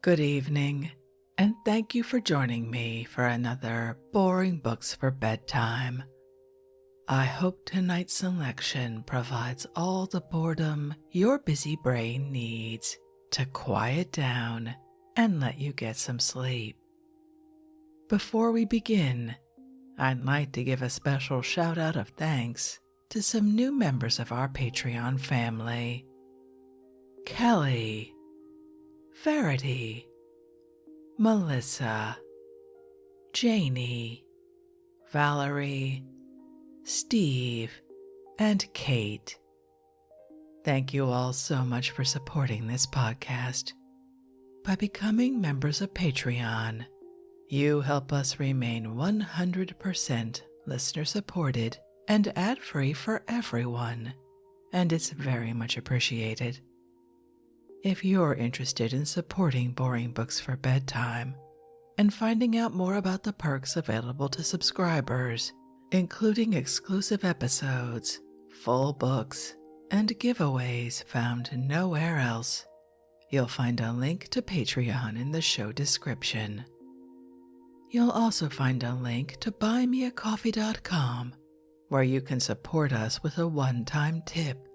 Good evening, and thank you for joining me for another Boring Books for Bedtime. I hope tonight's selection provides all the boredom your busy brain needs to quiet down and let you get some sleep. Before we begin, I'd like to give a special shout out of thanks to some new members of our Patreon family: Kelly, Verity, Melissa, Janie, Valerie, Steve, and Kate. Thank you all so much for supporting this podcast. By becoming members of Patreon, you help us remain 100% listener supported and ad-free for everyone, and it's very much appreciated. If you're interested in supporting Boring Books for Bedtime and finding out more about the perks available to subscribers, including exclusive episodes, full books, and giveaways found nowhere else, you'll find a link to Patreon in the show description. You'll also find a link to buymeacoffee.com, where you can support us with a one-time tip.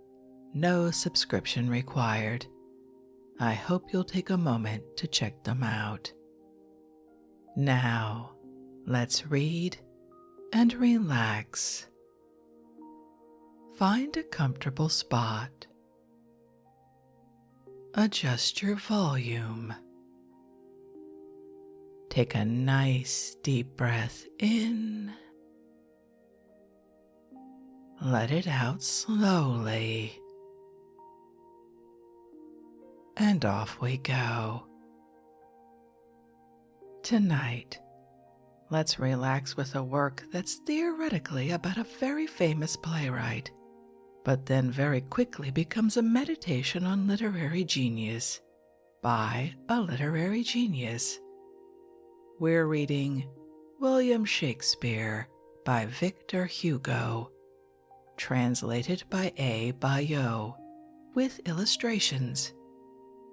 No subscription required. I hope you'll take a moment to check them out. Now, let's read and relax. Find a comfortable spot. Adjust your volume. Take a nice deep breath in. Let it out slowly. And off we go. Tonight, let's relax with a work that's theoretically about a very famous playwright, but then very quickly becomes a meditation on literary genius by a literary genius. We're reading William Shakespeare by Victor Hugo, translated by A. Bayot, with illustrations.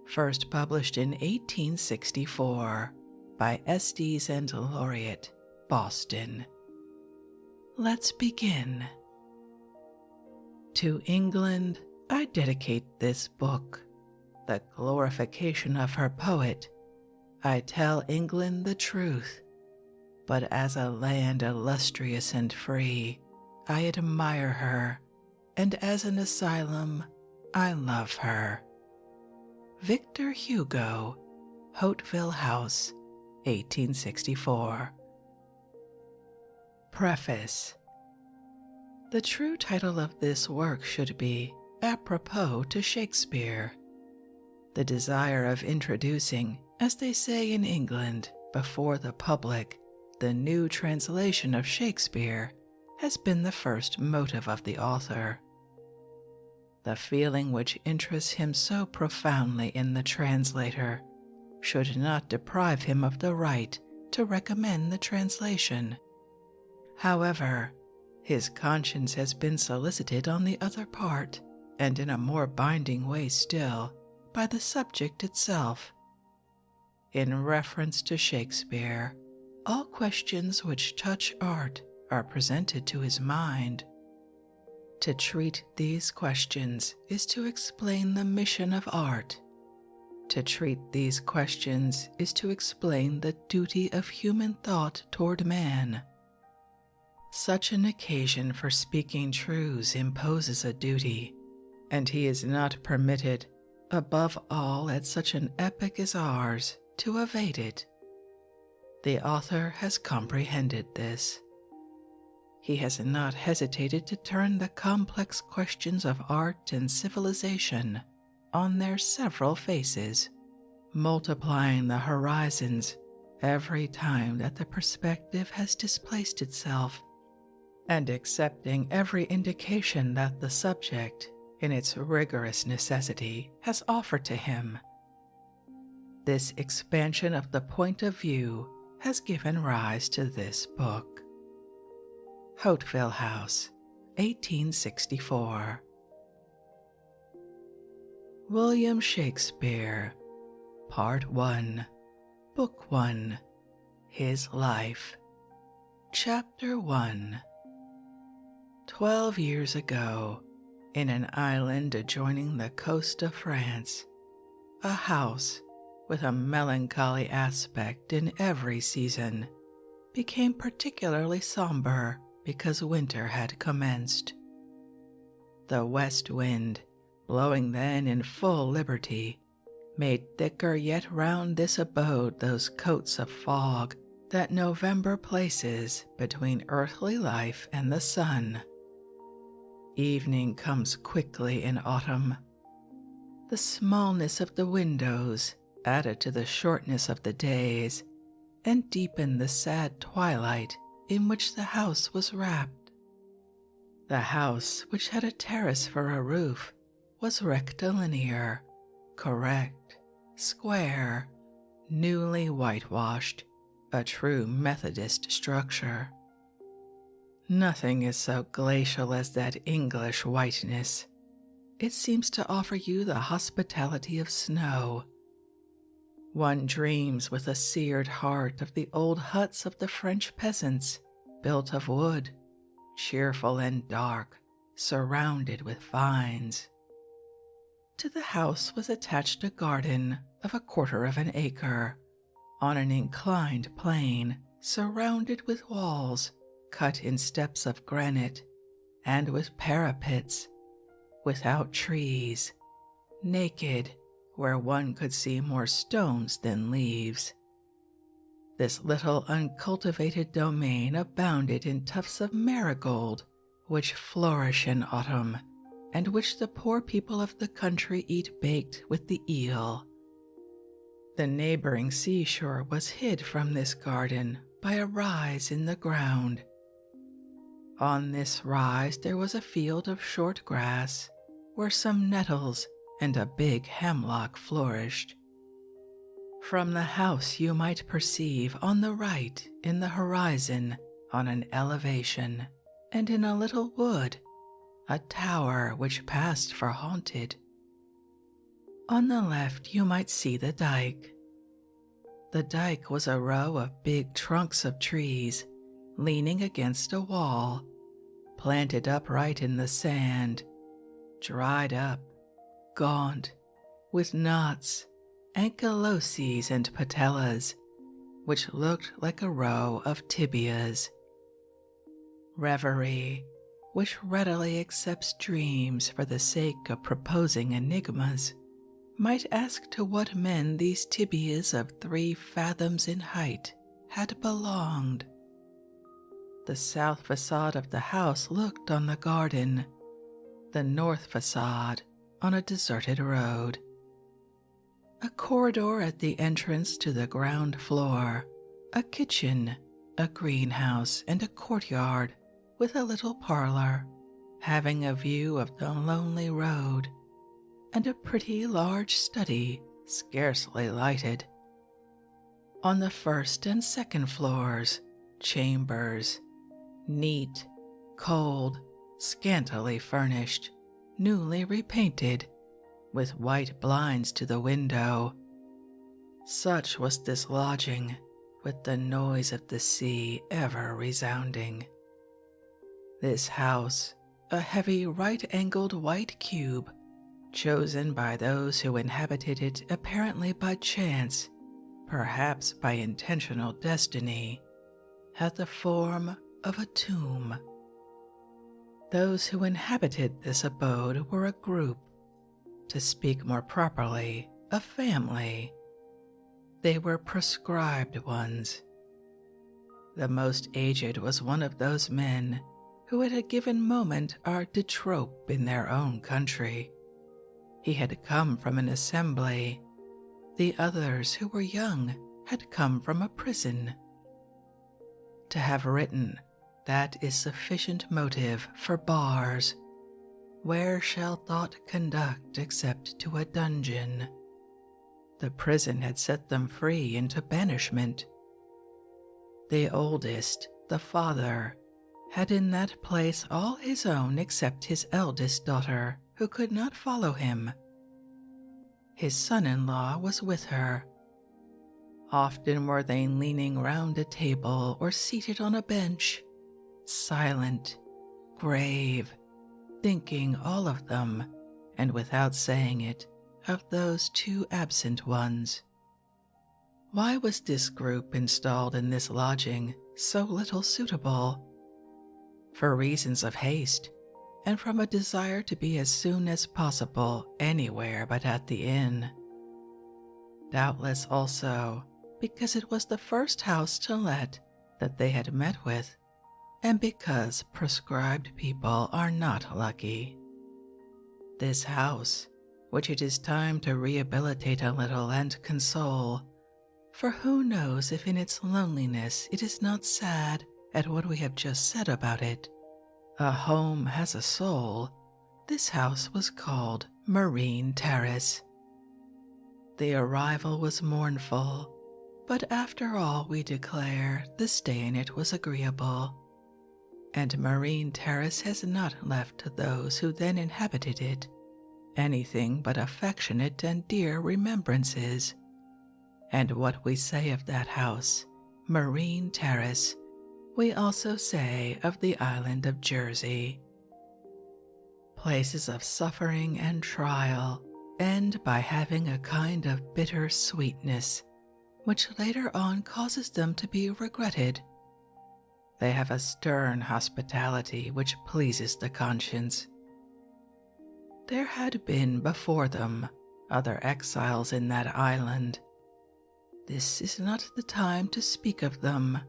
First published in 1864 by Estes and Laureate, Boston. Let's begin. To England I dedicate this book, the glorification of her poet. I tell England the truth, but as a land illustrious and free, I admire her, and as an asylum, I love her. Victor Hugo, Hauteville House, 1864. Preface. The true title of this work should be Apropos to Shakespeare. The desire of introducing, as they say in England, before the public, the new translation of Shakespeare has been the first motive of the author. The feeling which interests him so profoundly in the translator should not deprive him of the right to recommend the translation. However, his conscience has been solicited on the other part, and in a more binding way still, by the subject itself. In reference to Shakespeare, all questions which touch art are presented to his mind. To treat these questions is to explain the mission of art. To treat these questions is to explain the duty of human thought toward man. Such an occasion for speaking truths imposes a duty, and he is not permitted, above all at such an epoch as ours, to evade it. The author has comprehended this. He has not hesitated to turn the complex questions of art and civilization on their several faces, multiplying the horizons every time that the perspective has displaced itself, and accepting every indication that the subject, in its rigorous necessity, has offered to him. This expansion of the point of view has given rise to this book. Hauteville House, 1864. William Shakespeare, Part 1, Book 1, His Life. Chapter 1. 12 years ago, in an island adjoining the coast of France, a house with a melancholy aspect in every season became particularly somber because winter had commenced. The west wind, blowing then in full liberty, made thicker yet round this abode those coats of fog that November places between earthly life and the sun. Evening comes quickly in autumn. The smallness of the windows added to the shortness of the days and deepened the sad twilight in which the house was wrapped. The house, which had a terrace for a roof, was rectilinear, correct, square, newly whitewashed, a true Methodist structure. Nothing is so glacial as that English whiteness. It seems to offer you the hospitality of snow. One dreams with a seared heart of the old huts of the French peasants, built of wood, cheerful and dark, surrounded with vines. To the house was attached a garden of 1/4 of an acre, on an inclined plane, surrounded with walls cut in steps of granite, and with parapets, without trees, naked where one could see more stones than leaves. This little uncultivated domain abounded in tufts of marigold, which flourish in autumn, and which the poor people of the country eat baked with the eel. The neighboring seashore was hid from this garden by a rise in the ground. On this rise there was a field of short grass, where some nettles and a big hemlock flourished. From the house you might perceive on the right in the horizon, on an elevation, and in a little wood, a tower which passed for haunted. On the left you might see the dike. The dike was a row of big trunks of trees leaning against a wall, planted upright in the sand, dried up, gaunt, with knots, ankyloses and patellas, which looked like a row of tibias. Reverie, which readily accepts dreams for the sake of proposing enigmas, might ask to what men these tibias of 3 fathoms in height had belonged. The south facade of the house looked on the garden, the north facade on a deserted road. A corridor at the entrance to the ground floor, a kitchen, a greenhouse, and a courtyard with a little parlor, having a view of the lonely road, and a pretty large study, scarcely lighted. On the first and second floors, chambers, neat, cold, scantily furnished, newly repainted, with white blinds to the window. Such was this lodging, with the noise of the sea ever resounding. This house, a heavy right-angled white cube, chosen by those who inhabited it apparently by chance, perhaps by intentional destiny, had the form of a tomb. Those who inhabited this abode were a group, to speak more properly, a family. They were proscribed ones. The most aged was one of those men who at a given moment are de trop in their own country. He had come from an assembly. The others, who were young, had come from a prison. To have written, that is sufficient motive for bars. Where shall thought conduct except to a dungeon? The prison had set them free into banishment. The oldest, the father, had in that place all his own except his eldest daughter, who could not follow him. His son-in-law was with her. Often were they leaning round a table or seated on a bench, silent, grave, thinking all of them, and without saying it, of those two absent ones. Why was this group installed in this lodging so little suitable? For reasons of haste, and from a desire to be as soon as possible anywhere but at the inn. Doubtless also because it was the first house to let that they had met with, and because proscribed people are not lucky. This house, which it is time to rehabilitate a little and console, for who knows if in its loneliness it is not sad at what we have just said about it. A home has a soul. This house was called Marine Terrace. The arrival was mournful, but after all we declare the stay in it was agreeable, and Marine Terrace has not left to those who then inhabited it anything but affectionate and dear remembrances. And what we say of that house, Marine Terrace, we also say of the island of Jersey. Places of suffering and trial end by having a kind of bitter sweetness, which later on causes them to be regretted. They have a stern hospitality which pleases the conscience. There had been before them other exiles in that island. This is not the time to speak of them.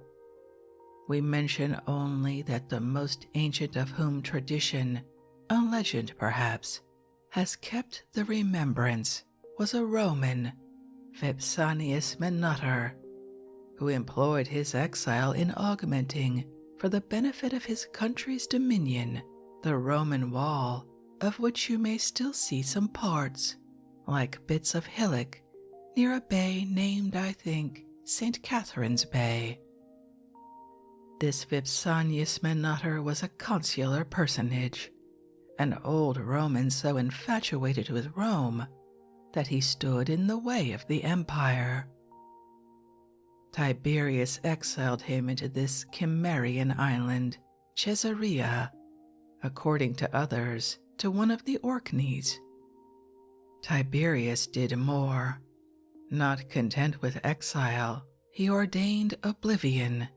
We mention only that the most ancient of whom tradition, a legend perhaps, has kept the remembrance was a Roman, Vipsanius Menotter, who employed his exile in augmenting, for the benefit of his country's dominion, the Roman wall, of which you may still see some parts, like bits of hillock, near a bay named, I think, St. Catherine's Bay. This Vipsanius Menotter was a consular personage, an old Roman so infatuated with Rome that he stood in the way of the empire. Tiberius exiled him into this Cimmerian island, Caesarea, according to others, to one of the Orkneys. Tiberius did more. Not content with exile, he ordained oblivion.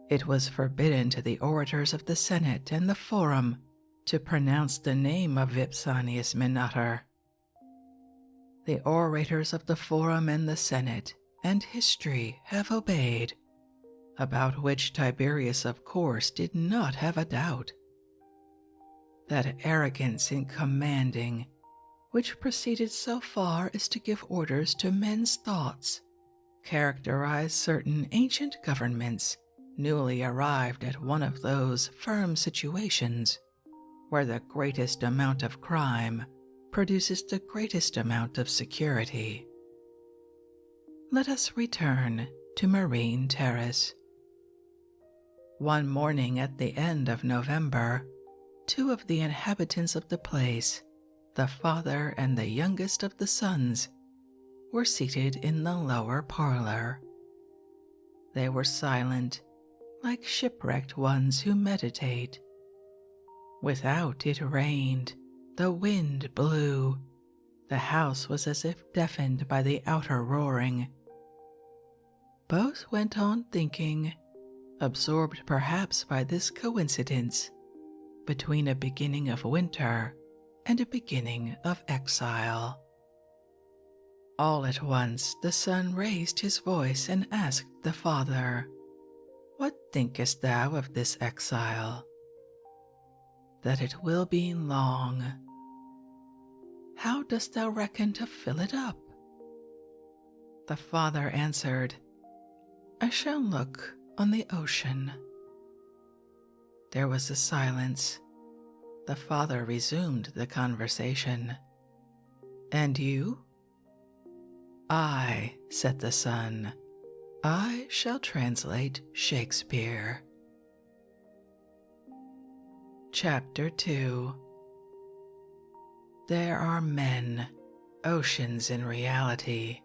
It was forbidden to the orators of the Senate and the Forum to pronounce the name of Vipsanius Menotter. The orators of the Forum and the Senate and history have obeyed, about which Tiberius of course did not have a doubt. That arrogance in commanding, which proceeded so far as to give orders to men's thoughts, characterized certain ancient governments newly arrived at one of those firm situations where the greatest amount of crime produces the greatest amount of security. Let us return to Marine Terrace. One morning at the end of November, two of the inhabitants of the place, the father and the youngest of the sons, were seated in the lower parlor. They were silent, like shipwrecked ones who meditate. Without it rained, the wind blew, the house was as if deafened by the outer roaring. Both went on thinking, absorbed perhaps by this coincidence between a beginning of winter and a beginning of exile. All at once the son raised his voice and asked the father, "What thinkest thou of this exile?" "That it will be long." "How dost thou reckon to fill it up?" The father answered, "I shall look on the ocean." There was a silence. The father resumed the conversation. "And you?" "I," said the son, "I shall translate Shakespeare." Chapter 2. There are men, oceans in reality.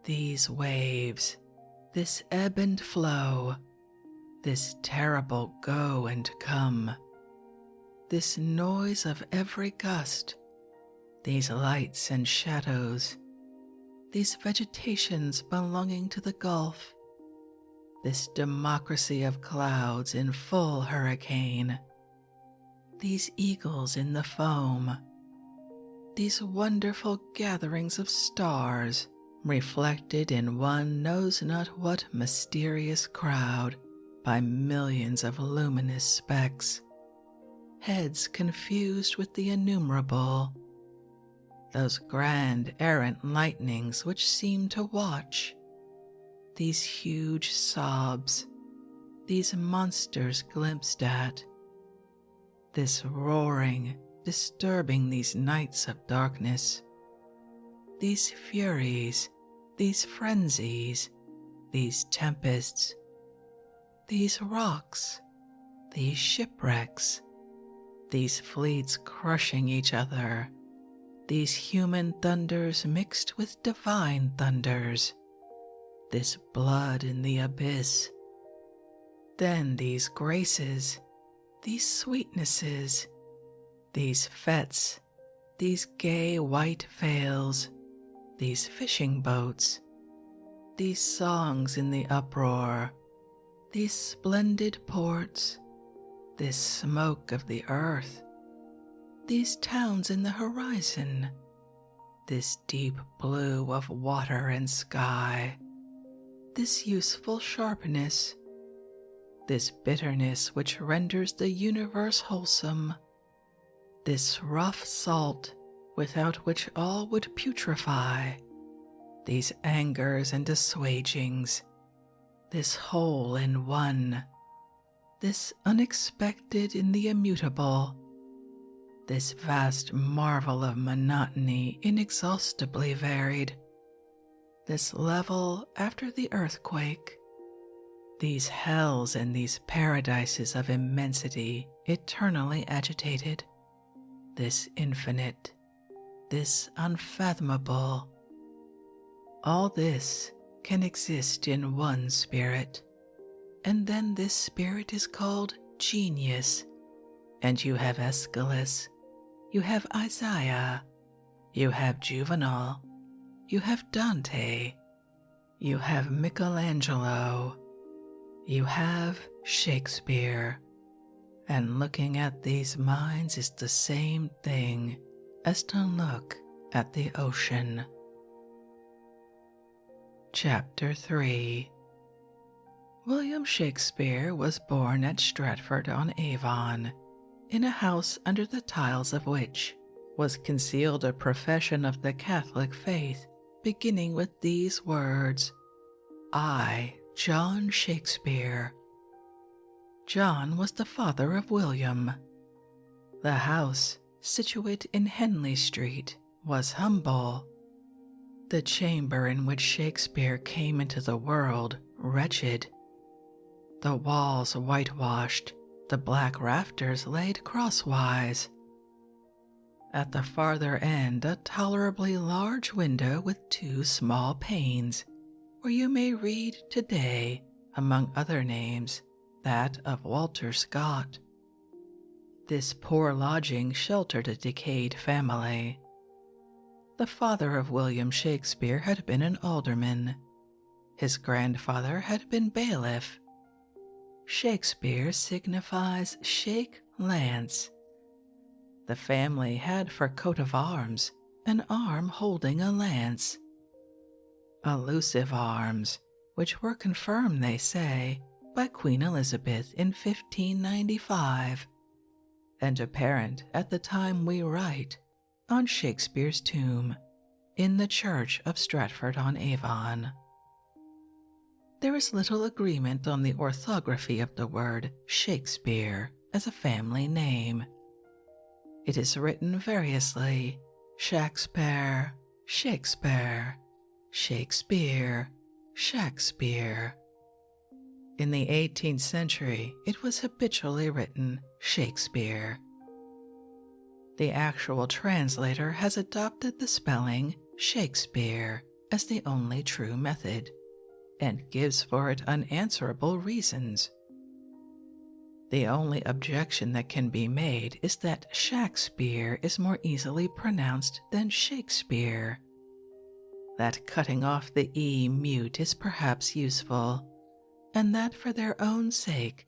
These waves, this ebb and flow, this terrible go and come, this noise of every gust, these lights and shadows, these vegetations belonging to the Gulf, this democracy of clouds in full hurricane, these eagles in the foam, these wonderful gatherings of stars reflected in one knows not what mysterious crowd by millions of luminous specks, heads confused with the innumerable, those grand errant lightnings which seem to watch, these huge sobs, these monsters glimpsed at, this roaring disturbing these nights of darkness, these furies, these frenzies, these tempests, these rocks, these shipwrecks, these fleets crushing each other, these human thunders mixed with divine thunders, this blood in the abyss, then these graces, these sweetnesses, these fetes, these gay white veils, these fishing boats, these songs in the uproar, these splendid ports, this smoke of the earth, these towns in the horizon, this deep blue of water and sky, this useful sharpness, this bitterness which renders the universe wholesome, this rough salt without which all would putrefy, these angers and assuagings, this whole in one, this unexpected in the immutable, this vast marvel of monotony inexhaustibly varied, this level after the earthquake, these hells and these paradises of immensity eternally agitated, this infinite, this unfathomable, all this can exist in one spirit, and then this spirit is called genius, and you have Aeschylus, you have Isaiah, you have Juvenal, you have Dante, you have Michelangelo, you have Shakespeare, and looking at these minds is the same thing as to look at the ocean. Chapter 3. William Shakespeare was born at Stratford-on-Avon, in a house under the tiles of which was concealed a profession of the Catholic faith, beginning with these words, I, John Shakespeare. John was the father of William. The house, situate in Henley Street, was humble. The chamber in which Shakespeare came into the world, wretched. The walls whitewashed, the black rafters laid crosswise. At the farther end, a tolerably large window with 2 small panes, where you may read today, among other names, that of Walter Scott. This poor lodging sheltered a decayed family. The father of William Shakespeare had been an alderman. His grandfather had been bailiff. Shakespeare signifies shake lance. The family had for coat of arms an arm holding a lance. Elusive arms, which were confirmed, they say, by Queen Elizabeth in 1595, and apparent at the time we write on Shakespeare's tomb in the church of Stratford-on-Avon. There is little agreement on the orthography of the word Shakespeare as a family name. It is written variously: Shakespeare, Shakespeare, Shakespeare, Shakespeare. In the 18th century, it was habitually written Shakespeare. The actual translator has adopted the spelling Shakespeare as the only true method, and gives for it unanswerable reasons. The only objection that can be made is that Shakespeare is more easily pronounced than Shakespeare. That cutting off the E mute is perhaps useful, and that for their own sake,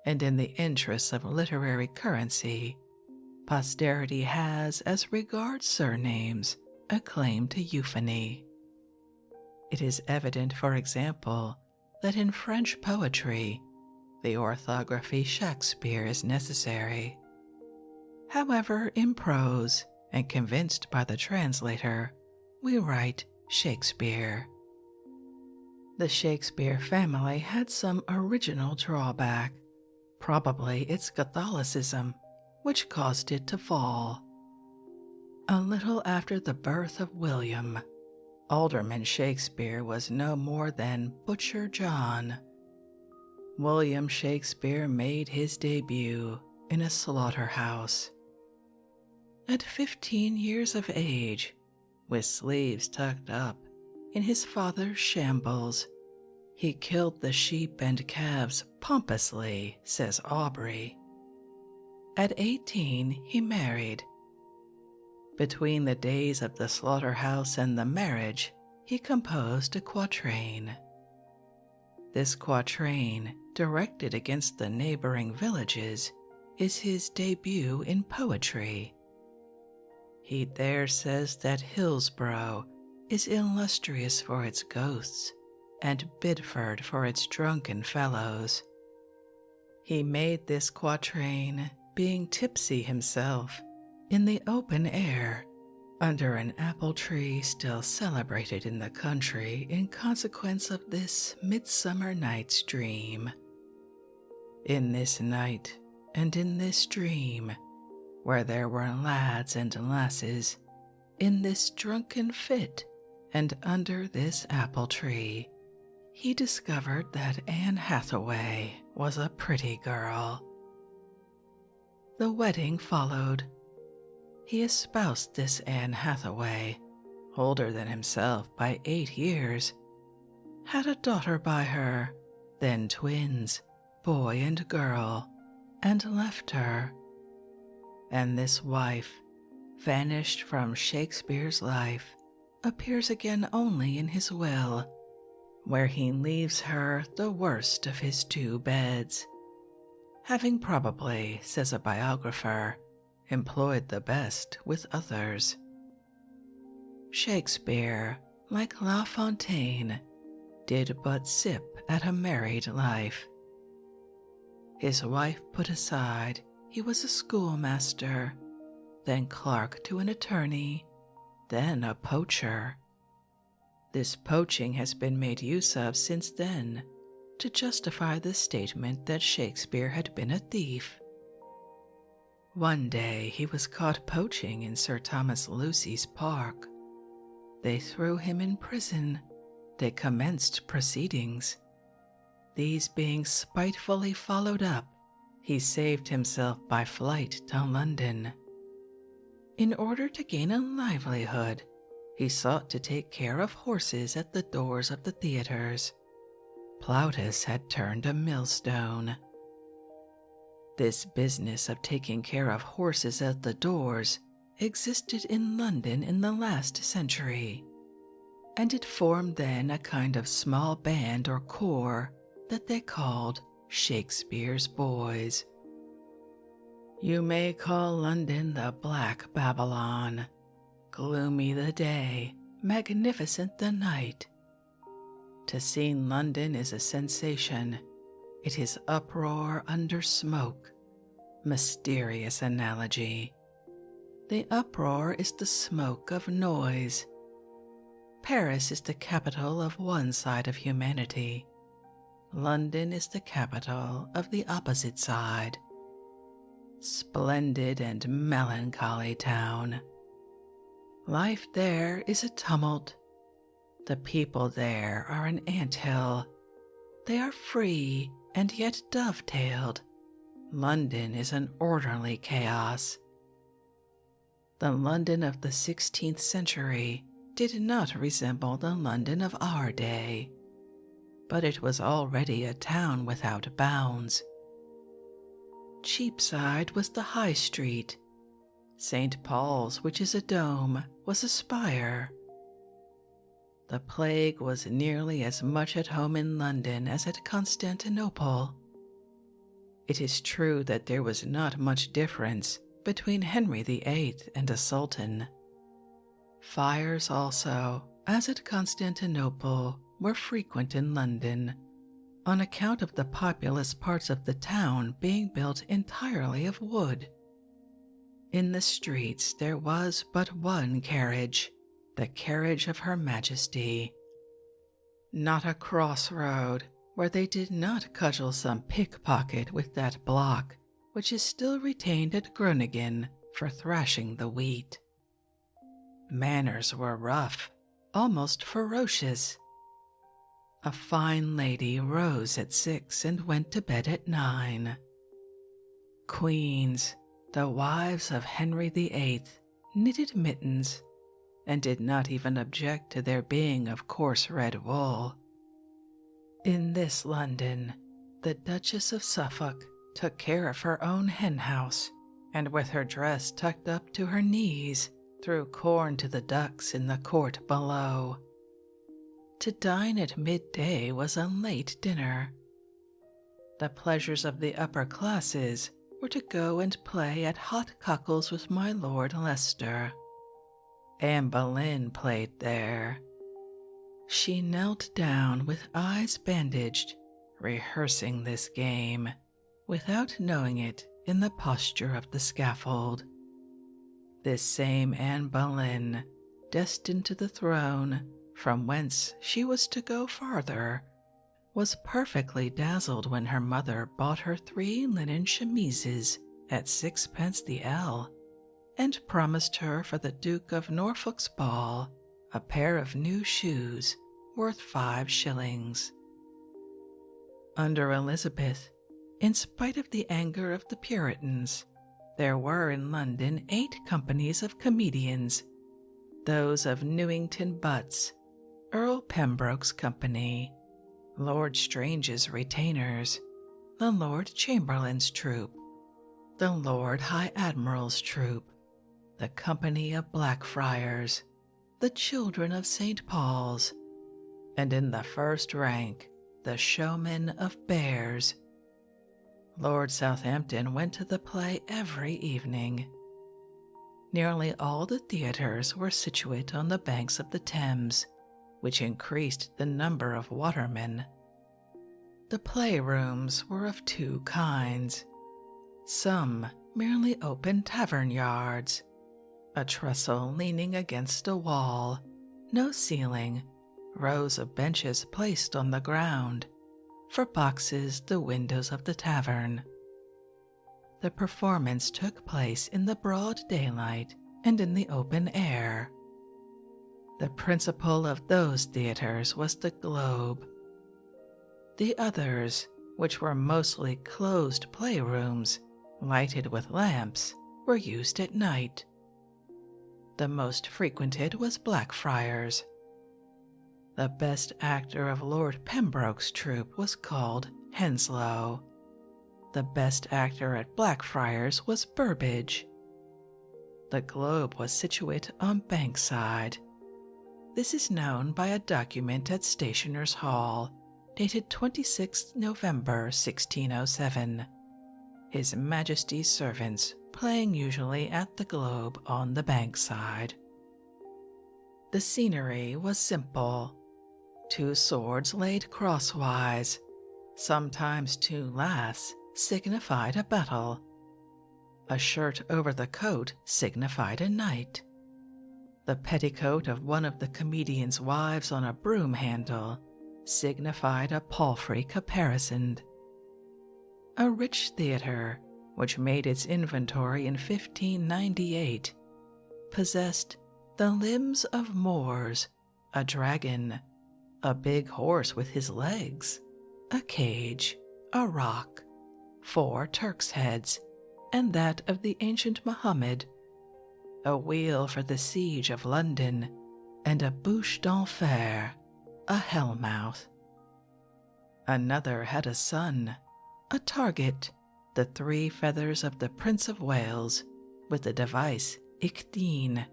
and in the interests of literary currency, posterity has, as regards surnames, a claim to euphony. It is evident, for example, that in French poetry, the orthography Shakespeare is necessary. However, in prose, and convinced by the translator, we write Shakespeare. The Shakespeare family had some original drawback, probably its Catholicism, which caused it to fall. A little after the birth of William, Alderman Shakespeare was no more than Butcher John. William Shakespeare made his debut in a slaughterhouse. At 15 years of age, with sleeves tucked up, in his father's shambles, he killed the sheep and calves pompously, says Aubrey. At 18, he married. Between the days of the slaughterhouse and the marriage, he composed a quatrain. This quatrain, directed against the neighboring villages, is his debut in poetry. He there says that Hillsborough is illustrious for its ghosts, and Bidford for its drunken fellows. He made this quatrain, being tipsy himself, in the open air, under an apple tree still celebrated in the country in consequence of this Midsummer Night's Dream. In this night, and in this dream, where there were lads and lasses, in this drunken fit, and under this apple tree, he discovered that Anne Hathaway was a pretty girl. The wedding followed. He espoused this Anne Hathaway, older than himself by 8 years, had a daughter by her, then twins, boy and girl, and left her. And this wife, vanished from Shakespeare's life, appears again only in his will, where he leaves her the worst of his 2 beds, having probably, says a biographer, employed the best with others. Shakespeare, like La Fontaine, did but sip at a married life. His wife put aside, he was a schoolmaster, then clerk to an attorney, then a poacher. This poaching has been made use of since then to justify the statement that Shakespeare had been a thief. One day he was caught poaching in Sir Thomas Lucy's park. They threw him in prison. They commenced proceedings. These being spitefully followed up, he saved himself by flight to London. In order to gain a livelihood, he sought to take care of horses at the doors of the theaters. Plautus had turned a millstone. This business of taking care of horses at the doors existed in London in the last century, and it formed then a kind of small band or corps that they called Shakespeare's Boys. You may call London the Black Babylon, gloomy the day, magnificent the night. To see London is a sensation. It is uproar under smoke. Mysterious analogy. The uproar is the smoke of noise. Paris is the capital of one side of humanity. London is the capital of the opposite side. Splendid and melancholy town. Life there is a tumult. The people there are an anthill. They are free and yet dovetailed. London is an orderly chaos. The London of the 16th century did not resemble the London of our day, but it was already a town without bounds. Cheapside was the High Street. St. Paul's, which is a dome, was a spire. The plague was nearly as much at home in London as at Constantinople. It is true that there was not much difference between Henry VIII and a sultan. Fires also, as at Constantinople, were frequent in London, on account of the populous parts of the town being built entirely of wood. In the streets there was but one carriage, the carriage of Her Majesty. Not a crossroad where they did not cudgel some pickpocket with that block which is still retained at Groningen for thrashing the wheat. Manners were rough, almost ferocious. A fine lady rose at 6 and went to bed at 9. Queens, the wives of Henry VIII, knitted mittens, and did not even object to their being of coarse red wool. In this London, the Duchess of Suffolk took care of her own hen-house, and with her dress tucked up to her knees, threw corn to the ducks in the court below. To dine at midday was a late dinner. The pleasures of the upper classes were to go and play at hot cockles with my Lord Leicester. Anne Boleyn played there. She knelt down with eyes bandaged, rehearsing this game, without knowing it, in the posture of the scaffold. This same Anne Boleyn, destined to the throne, from whence she was to go farther, was perfectly dazzled when her mother bought her 3 linen chemises at 6 the ell, and promised her for the Duke of Norfolk's ball a pair of new shoes worth 5 shillings. Under Elizabeth, in spite of the anger of the Puritans, there were in London 8 companies of comedians, those of Newington Butts, Earl Pembroke's company, Lord Strange's retainers, the Lord Chamberlain's troop, the Lord High Admiral's troop, the company of Blackfriars, the children of St. Paul's, and in the first rank, the showmen of Bears. Lord Southampton went to the play every evening. Nearly all the theatres were situate on the banks of the Thames, which increased the number of watermen. The playrooms were of 2 kinds. Some merely open tavern yards, a trestle leaning against a wall, no ceiling, rows of benches placed on the ground, for boxes the windows of the tavern. The performance took place in the broad daylight and in the open air. The principal of those theatres was the Globe. The others, which were mostly closed playrooms, lighted with lamps, were used at night. The most frequented was Blackfriars. The best actor of Lord Pembroke's troupe was called Henslow. The best actor at Blackfriars was Burbage. The Globe was situate on Bankside. This is known by a document at Stationers' Hall, dated 26th November 1607. His Majesty's servants playing usually at the Globe on the Bankside. The scenery was simple. 2 swords laid crosswise, sometimes 2 laths, signified a battle. A shirt over the coat signified a knight. The petticoat of one of the comedian's wives on a broom handle signified a palfrey caparisoned. A rich theatre, which made its inventory in 1598, possessed the limbs of Moors, a dragon, a big horse with his legs, a cage, a rock, 4 Turks' heads, and that of the ancient Muhammad, a wheel for the siege of London, and a bouche d'enfer, a hell-mouth. Another had a son, a target, the 3 feathers of the Prince of Wales, with the device Ichthine,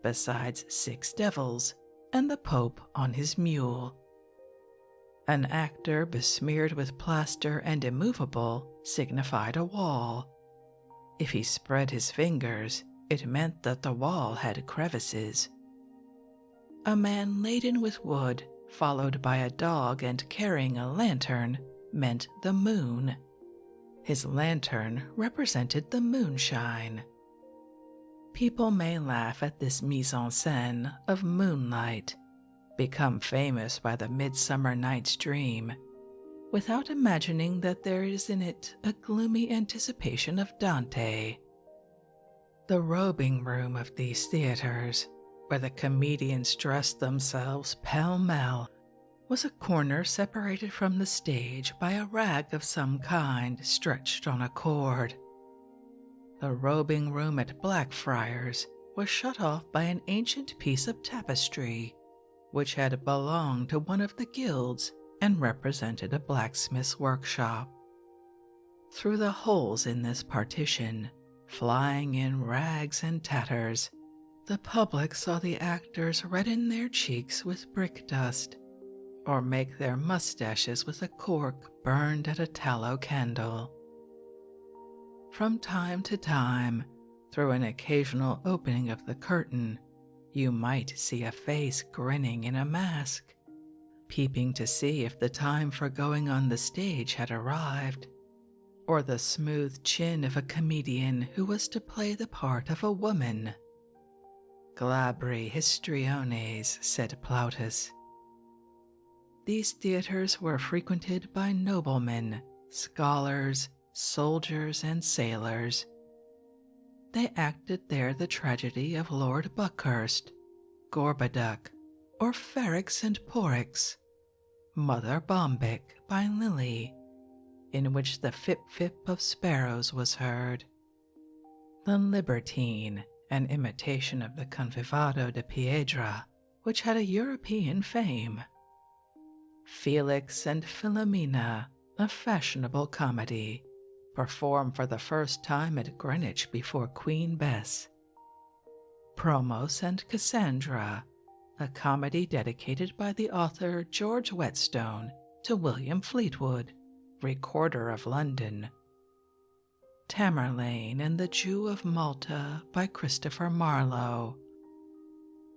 besides 6 devils, and the Pope on his mule. An actor besmeared with plaster and immovable signified a wall. If he spread his fingers, it meant that the wall had crevices. A man laden with wood, followed by a dog and carrying a lantern, meant the moon. His lantern represented the moonshine. People may laugh at this mise en scène of moonlight, become famous by the Midsummer Night's Dream, without imagining that there is in it a gloomy anticipation of Dante. The robing room of these theaters, where the comedians dressed themselves pell-mell, was a corner separated from the stage by a rag of some kind stretched on a cord. The robing room at Blackfriars was shut off by an ancient piece of tapestry, which had belonged to one of the guilds and represented a blacksmith's workshop. Through the holes in this partition, flying in rags and tatters, the public saw the actors redden their cheeks with brick dust, or make their mustaches with a cork burned at a tallow candle. From time to time, through an occasional opening of the curtain, you might see a face grinning in a mask, peeping to see if the time for going on the stage had arrived, or the smooth chin of a comedian who was to play the part of a woman. Glabri histriones, said Plautus. These theaters were frequented by noblemen, scholars, soldiers, and sailors. They acted there the tragedy of Lord Buckhurst, Gorboduc, or Ferrex and Porrex, Mother Bombyx by Lilly, in which the fip-fip of sparrows was heard. The Libertine, an imitation of the Convivado de Piedra, which had a European fame. Felix and Philomena, a fashionable comedy, performed for the first time at Greenwich before Queen Bess. Promos and Cassandra, a comedy dedicated by the author George Whetstone to William Fleetwood, Recorder of London. Tamerlane and the Jew of Malta by Christopher Marlowe.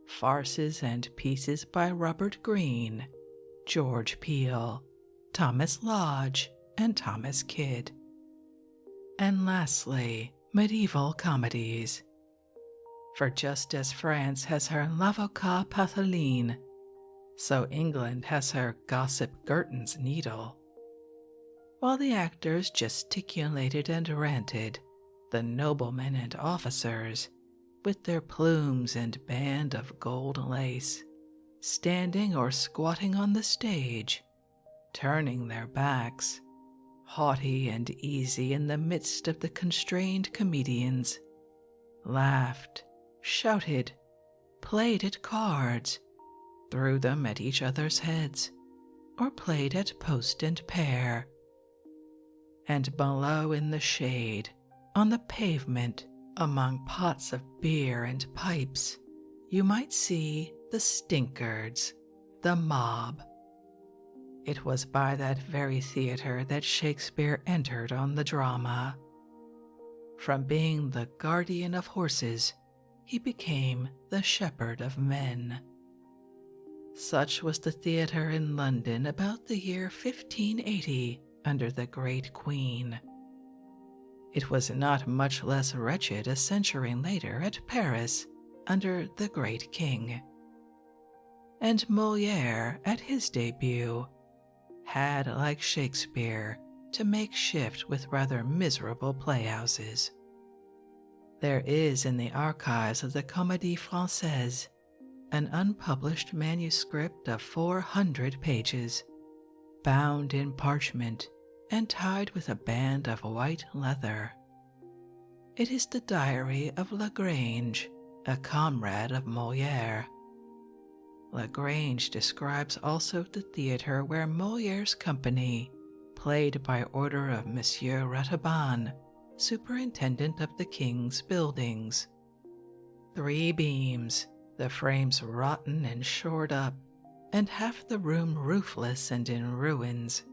Farces and Pieces by Robert Greene, George Peele, Thomas Lodge, and Thomas Kidd. And lastly, medieval comedies. For just as France has her L'Avocat Pathelin, so England has her Gossip Girton's Needle. While the actors gesticulated and ranted, the noblemen and officers, with their plumes and band of gold lace, standing or squatting on the stage, turning their backs, haughty and easy in the midst of the constrained comedians, laughed, shouted, played at cards, threw them at each other's heads, or played at post and pair. And below in the shade, on the pavement, among pots of beer and pipes, you might see the stinkards, the mob. It was by that very theater that Shakespeare entered on the drama. From being the guardian of horses, he became the shepherd of men. Such was the theater in London about the year 1580 under the great Queen. It was not much less wretched a century later at Paris under the great King. And Molière, at his debut, had, like Shakespeare, to make shift with rather miserable playhouses. There is in the archives of the Comédie Française an unpublished manuscript of 400 pages, bound in parchment and tied with a band of white leather. It is the diary of Lagrange, a comrade of Molière. Lagrange describes also the theatre where Molière's company, played by order of Monsieur Rataban, superintendent of the king's buildings. 3 beams, the frames rotten and shored up, and half the room roofless and in ruins.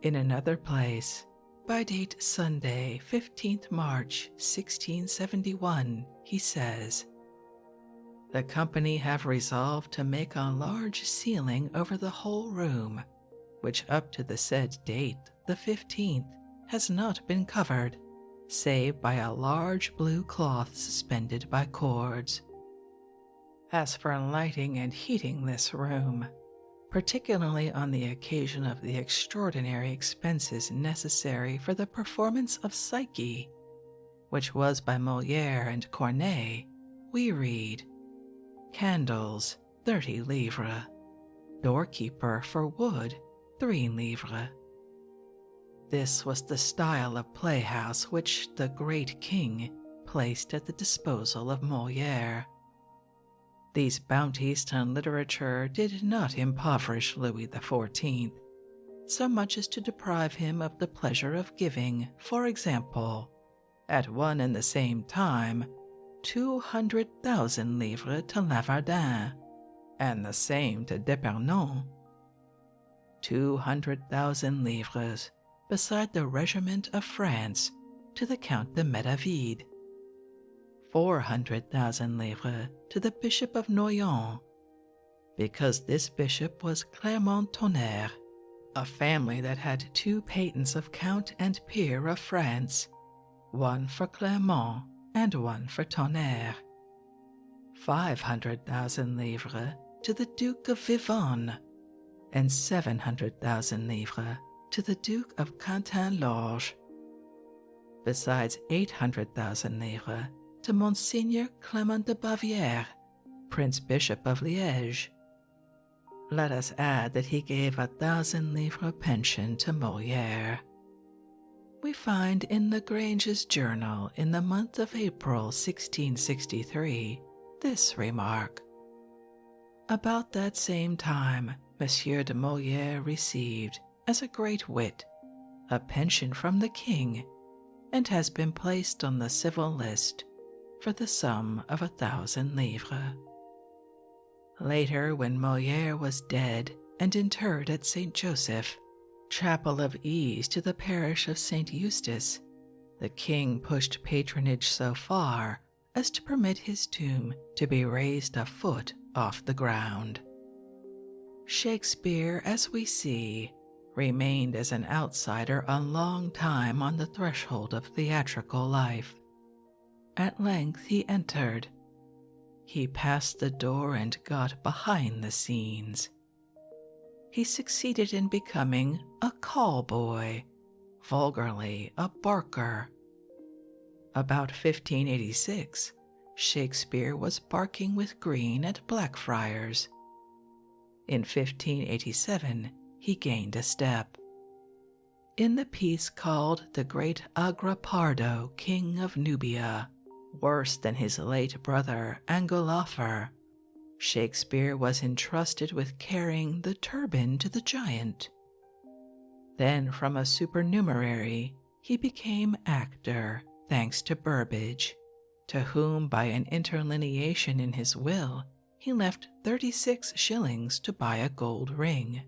In another place, by date Sunday, 15th March, 1671, he says, "The company have resolved to make a large ceiling over the whole room, which up to the said date, the 15th, has not been covered, save by a large blue cloth suspended by cords. As for lighting and heating this room, particularly on the occasion of the extraordinary expenses necessary for the performance of Psyche, which was by Molière and Corneille, we read, candles, 30 livres, doorkeeper for wood, 3 livres. This was the style of playhouse which the great king placed at the disposal of Molière. These bounties to literature did not impoverish Louis XIV, so much as to deprive him of the pleasure of giving, for example, at one and the same time, 200,000 livres to Lavardin, and the same to d'Epernon. 200,000 livres beside the regiment of France to the Count de Médavide. 400,000 livres to the Bishop of Noyon, because this bishop was Clermont-Tonnerre, a family that had 2 patents of Count and Peer of France, one for Clermont and one for Tonnerre. 500,000 livres to the Duke of Vivonne, and 700,000 livres to the Duke of Cantin-Lorge, besides 800,000 livres to Monseigneur Clement de Bavière, Prince Bishop of Liège. Let us add that he gave 1,000 livres pension to Molière. We find in Lagrange's journal in the month of April 1663 this remark. About that same time, Monsieur de Molière received, as a great wit, a pension from the king, and has been placed on the civil list for the sum of 1,000 livres. Later, when Molière was dead and interred at St. Joseph, chapel of ease to the parish of St. Eustace, the king pushed patronage so far as to permit his tomb to be raised a foot off the ground. Shakespeare, as we see, remained as an outsider a long time on the threshold of theatrical life. At length he entered. He passed the door and got behind the scenes. He succeeded in becoming a call boy, vulgarly a barker. About 1586, Shakespeare was barking with Greene at Blackfriars. In 1587, he gained a step. In the piece called The Great Agripardo, King of Nubia, worse than his late brother Angulopher, Shakespeare was entrusted with carrying the turban to the giant. Then from a supernumerary, he became actor, thanks to Burbage, to whom by an interlineation in his will he left 36 shillings to buy a gold ring.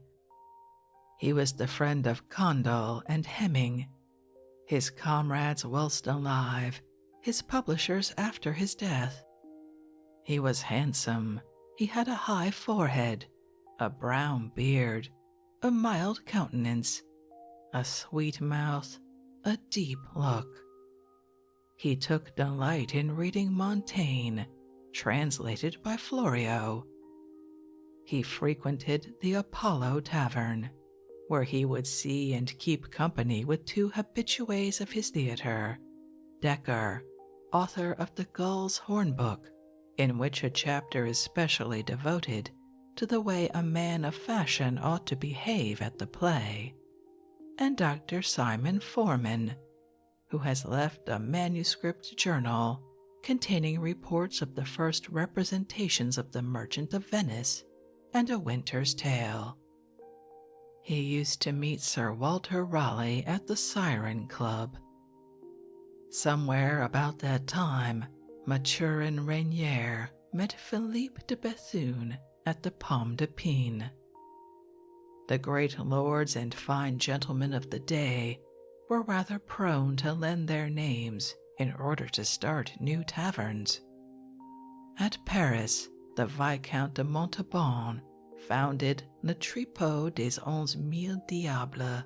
He was the friend of Condell and Hemming, his comrades whilst alive, his publishers after his death. He was handsome. He had a high forehead, a brown beard, a mild countenance, a sweet mouth, a deep look. He took delight in reading Montaigne, translated by Florio. He frequented the Apollo Tavern, where he would see and keep company with 2 habitués of his theatre, Dekker, author of the Gull's Hornbook, in which a chapter is specially devoted to the way a man of fashion ought to behave at the play, and Dr. Simon Forman, who has left a manuscript journal containing reports of the first representations of the Merchant of Venice and A Winter's Tale. He used to meet Sir Walter Raleigh at the Siren Club. Somewhere about that time, Mathurin Regnier met Philippe de Bethune at the Pomme de Pin. The great lords and fine gentlemen of the day were rather prone to lend their names in order to start new taverns. At Paris, the Viscount de Montauban founded Le Tripot des 11,000 Diables.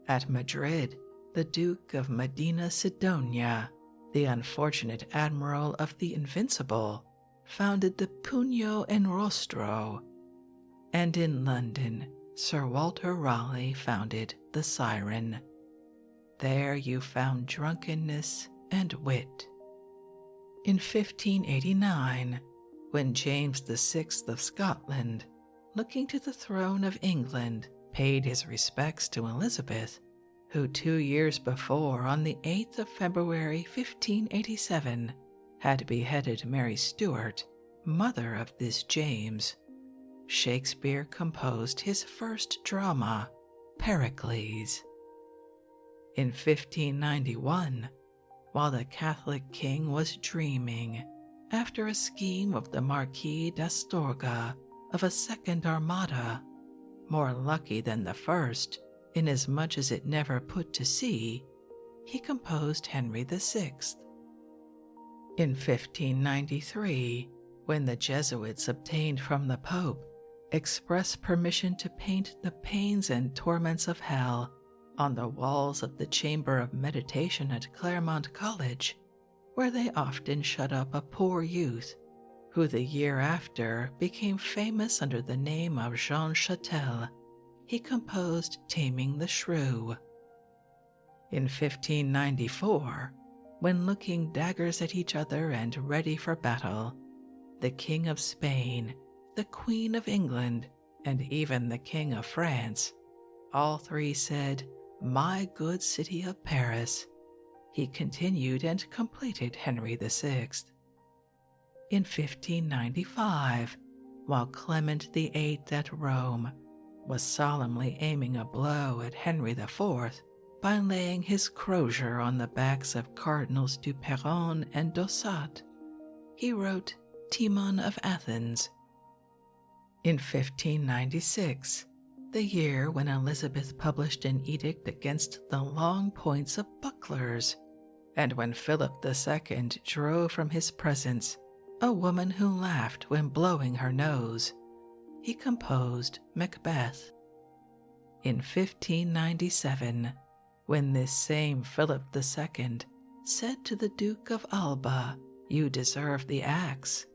At Madrid, the Duke of Medina Sidonia, the unfortunate admiral of the Invincible, founded the Pugno en Rostro, and in London, Sir Walter Raleigh founded the Siren. There you found drunkenness and wit. In 1589, when James VI of Scotland, looking to the throne of England, paid his respects to Elizabeth, who 2 years before, on the 8th of February 1587, had beheaded Mary Stuart, mother of this James, Shakespeare composed his first drama, Pericles. In 1591, while the Catholic king was dreaming, after a scheme of the Marquis d'Astorga of a second armada, more lucky than the first, inasmuch as it never put to sea, he composed Henry VI. In 1593, when the Jesuits obtained from the Pope express permission to paint the pains and torments of hell on the walls of the Chamber of Meditation at Claremont College, where they often shut up a poor youth, who the year after became famous under the name of Jean Chatel, he composed Taming the Shrew. In 1594, when looking daggers at each other and ready for battle, the King of Spain, the Queen of England, and even the King of France, all three said, "My good city of Paris," he continued and completed Henry VI. In 1595, while Clement VIII at Rome was solemnly aiming a blow at Henry IV by laying his crozier on the backs of Cardinals du Perron and d'Ossat, he wrote Timon of Athens. In 1596, the year when Elizabeth published an edict against the long points of bucklers, and when Philip II drove from his presence a woman who laughed when blowing her nose, he composed Macbeth. In 1597, when this same Philip II said to the Duke of Alba, "You deserve the axe,"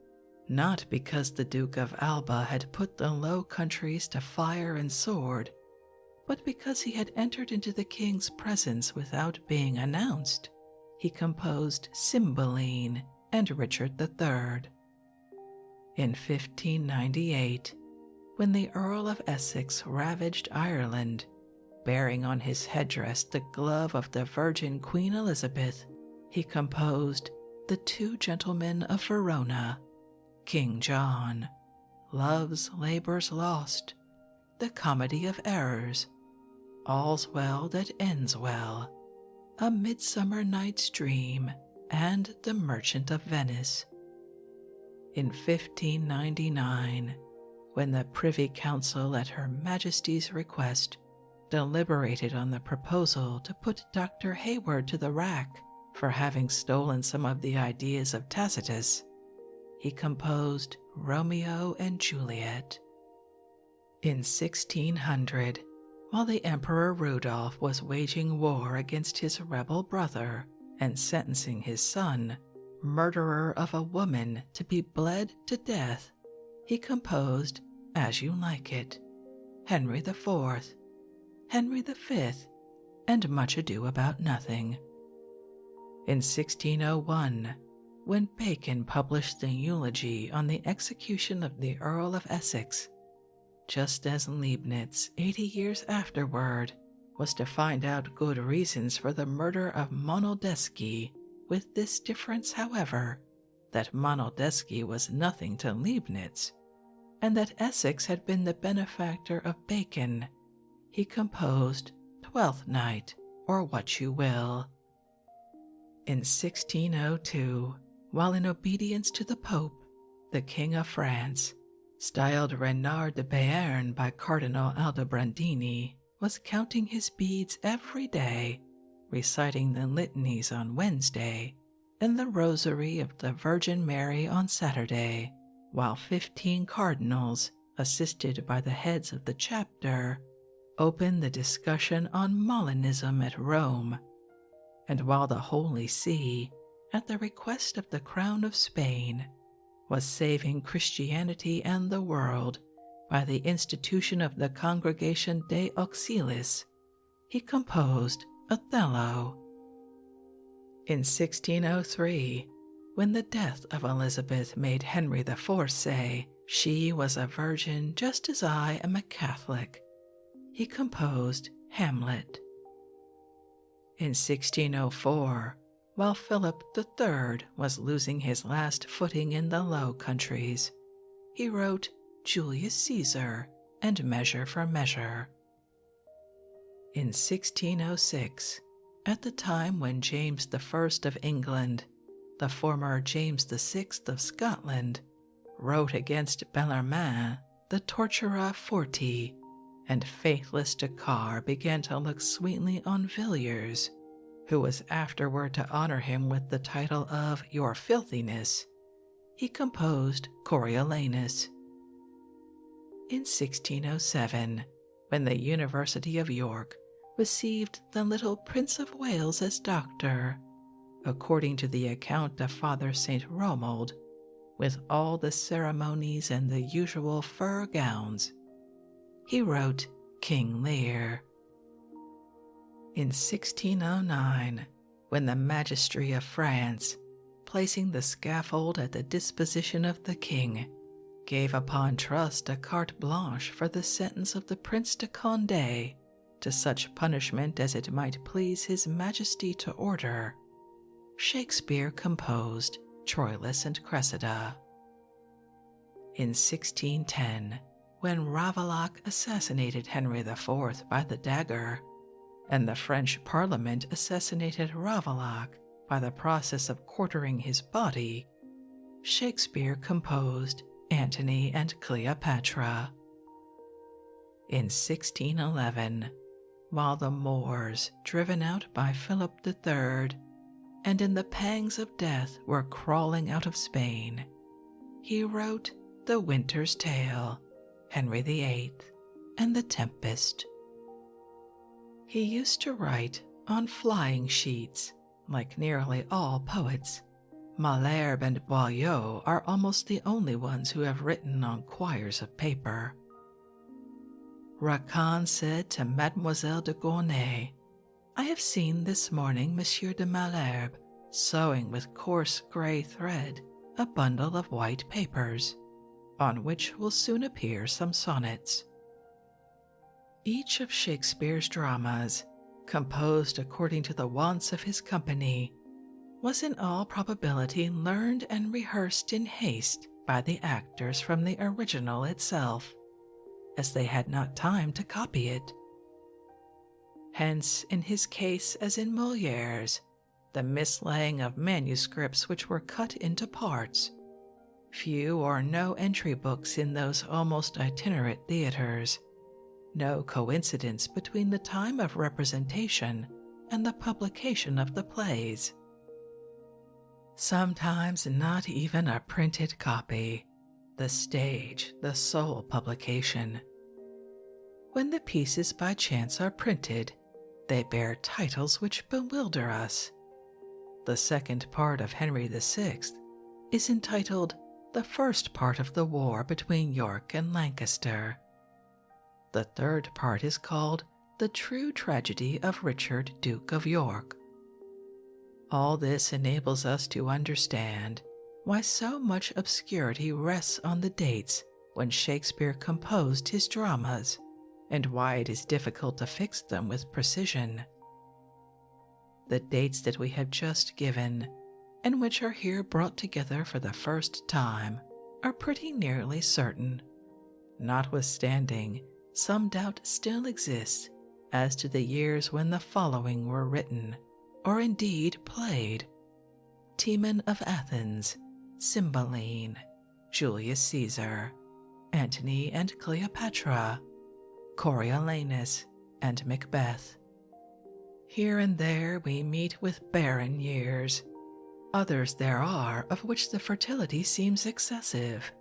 not because the Duke of Alba had put the Low Countries to fire and sword, but because he had entered into the king's presence without being announced, he composed Cymbeline and Richard III. In 1598, when the Earl of Essex ravaged Ireland, bearing on his headdress the glove of the Virgin Queen Elizabeth, he composed The Two Gentlemen of Verona, King John, Love's Labour's Lost, The Comedy of Errors, All's Well That Ends Well, A Midsummer Night's Dream, and The Merchant of Venice. In 1599, when the Privy Council at Her Majesty's request deliberated on the proposal to put Dr. Hayward to the rack for having stolen some of the ideas of Tacitus, he composed Romeo and Juliet. In 1600, while the Emperor Rudolph was waging war against his rebel brother and sentencing his son, murderer of a woman, to be bled to death, he composed As You Like It, Henry IV, Henry V, and Much Ado About Nothing. In 1601, when Bacon published the eulogy on the execution of the Earl of Essex, just as Leibniz 80 years afterward was to find out good reasons for the murder of Monaldeschi, with this difference, however, that Monaldeschi was nothing to Leibniz, and that Essex had been the benefactor of Bacon. He composed Twelfth Night, or What You Will. In 1602, while in obedience to the Pope, the King of France, styled Renard de Béarn by Cardinal Aldobrandini, was counting his beads every day, reciting the litanies on Wednesday, and the Rosary of the Virgin Mary on Saturday, while 15 cardinals, assisted by the heads of the chapter, opened the discussion on Molinism at Rome, and while the Holy See, at the request of the Crown of Spain, was saving Christianity and the world by the institution of the Congregation de Auxilis, he composed Othello. In 1603, when the death of Elizabeth made Henry IV say, "She was a virgin just as I am a Catholic," he composed Hamlet. In 1604, while Philip III was losing his last footing in the Low Countries, he wrote Julius Caesar and Measure for Measure. In 1606, at the time when James I of England, the former James VI of Scotland, wrote against Bellarmine, the tortura forti, and faithless Descartes began to look sweetly on Villiers, who was afterward to honor him with the title of Your Filthiness, he composed Coriolanus. In 1607, when the University of York received the little Prince of Wales as doctor, according to the account of Father St. Romuald, with all the ceremonies and the usual fur gowns, he wrote King Lear. In 1609, when the magistracy of France, placing the scaffold at the disposition of the king, gave upon trust a carte blanche for the sentence of the Prince de Condé to such punishment as it might please his Majesty to order, Shakespeare composed Troilus and Cressida. In 1610, when Ravaillac assassinated Henry IV by the dagger, and the French Parliament assassinated Ravaillac by the process of quartering his body, Shakespeare composed Antony and Cleopatra. In 1611, while the Moors, driven out by Philip III, and in the pangs of death were crawling out of Spain, he wrote The Winter's Tale, Henry VIII, and The Tempest. He used to write on flying sheets, like nearly all poets. Malherbe and Boileau are almost the only ones who have written on quires of paper. Racan said to Mademoiselle de Gournay, "I have seen this morning Monsieur de Malherbe sewing with coarse gray thread a bundle of white papers, on which will soon appear some sonnets." Each of Shakespeare's dramas, composed according to the wants of his company, was in all probability learned and rehearsed in haste by the actors from the original itself, as they had not time to copy it. Hence, in his case as in Molière's, the mislaying of manuscripts which were cut into parts, few or no entry books in those almost itinerant theaters, no coincidence between the time of representation and the publication of the plays. Sometimes not even a printed copy, the stage the sole publication. When the pieces by chance are printed, they bear titles which bewilder us. The second part of Henry VI is entitled The First Part of the War between York and Lancaster. The third part is called The True Tragedy of Richard, Duke of York. All this enables us to understand why so much obscurity rests on the dates when Shakespeare composed his dramas, and why it is difficult to fix them with precision. the dates that we have just given, and which are here brought together for the first time, are pretty nearly certain. Notwithstanding, some doubt still exists as to the years when the following were written, or indeed played: Timon of Athens, Cymbeline, Julius Caesar, Antony and Cleopatra, Coriolanus, and Macbeth. Here and there we meet with barren years. Others there are of which the fertility seems excessive.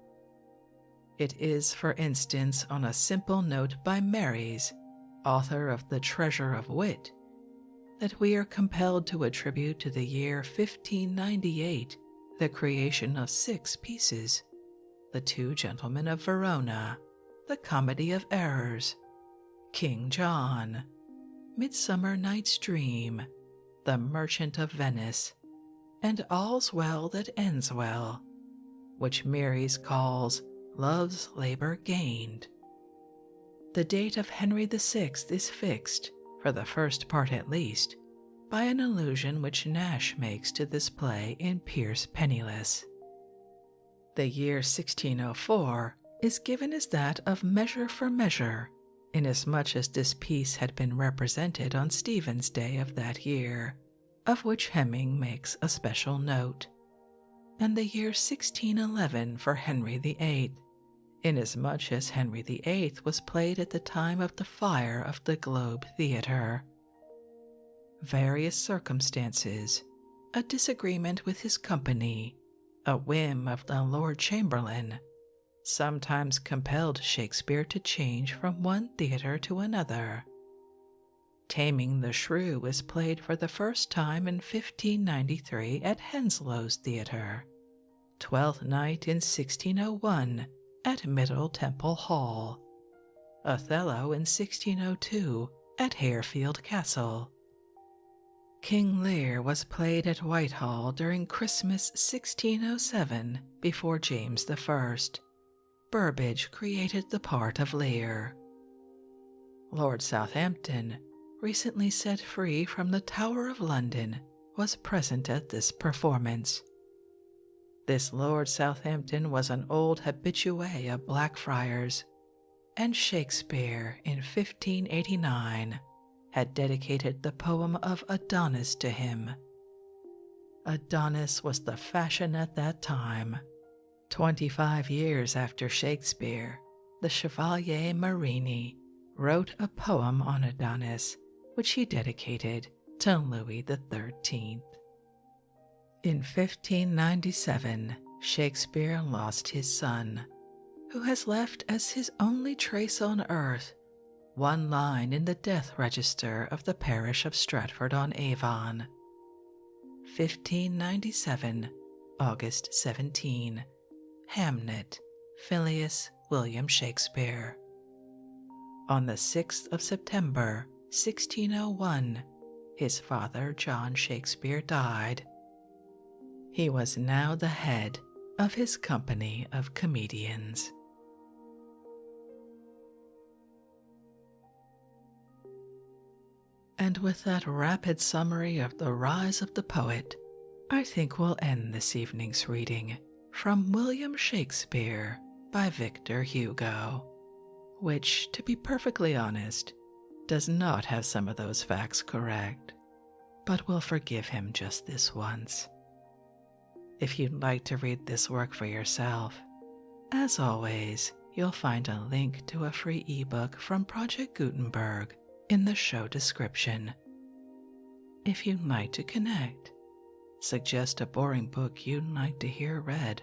It is, for instance, on a simple note by Maries, author of The Treasure of Wit, that we are compelled to attribute to the year 1598 the creation of 6 pieces: The Two Gentlemen of Verona, The Comedy of Errors, King John, Midsummer Night's Dream, The Merchant of Venice, and All's Well that Ends Well, which Maries calls Love's Labor Gained. The date of Henry VI is fixed, for the first part at least, by an allusion which Nash makes to this play in Pierce Penniless. The year 1604 is given as that of Measure for Measure, inasmuch as this piece had been represented on Stephen's Day of that year, of which Hemming makes a special note, and the year 1611 for Henry VIII, inasmuch as Henry VIII was played at the time of the fire of the Globe Theatre. Various circumstances, a disagreement with his company, a whim of the Lord Chamberlain, sometimes compelled Shakespeare to change from one theatre to another. Taming the Shrew was played for the first time in 1593 at Henslow's Theatre, Twelfth Night in 1601 at Middle Temple Hall, Othello in 1602 at Harefield Castle. King Lear was played at Whitehall during Christmas 1607 before James I. Burbage created the part of Lear. Lord Southampton, recently set free from the Tower of London, was present at this performance. This Lord Southampton was an old habitué of Blackfriars, and Shakespeare, in 1589, had dedicated the poem of Adonis to him. Adonis was the fashion at that time. 25 years after Shakespeare, the Chevalier Marini wrote a poem on Adonis, which he dedicated to Louis XIII. In 1597, Shakespeare lost his son, who has left as his only trace on earth one line in the death register of the parish of Stratford-on-Avon. 1597, August 17, Hamnet, Phileas William Shakespeare. On the 6th of September, 1601, his father John Shakespeare died. He was now the head of his company of comedians. And with that rapid summary of the rise of the poet, I think we'll end this evening's reading from William Shakespeare by Victor Hugo, which, to be perfectly honest, does not have some of those facts correct, but we'll forgive him just this once. If you'd like to read this work for yourself, as always, you'll find a link to a free ebook from Project Gutenberg in the show description. If you'd like to connect, suggest a boring book you'd like to hear read,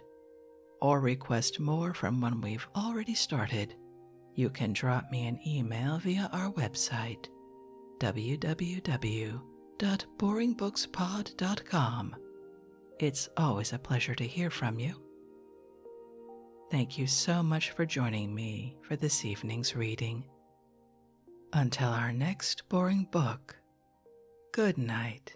or request more from one we've already started, you can drop me an email via our website, www.boringbookspod.com. It's always a pleasure to hear from you. Thank you so much for joining me for this evening's reading. Until our next boring book, good night.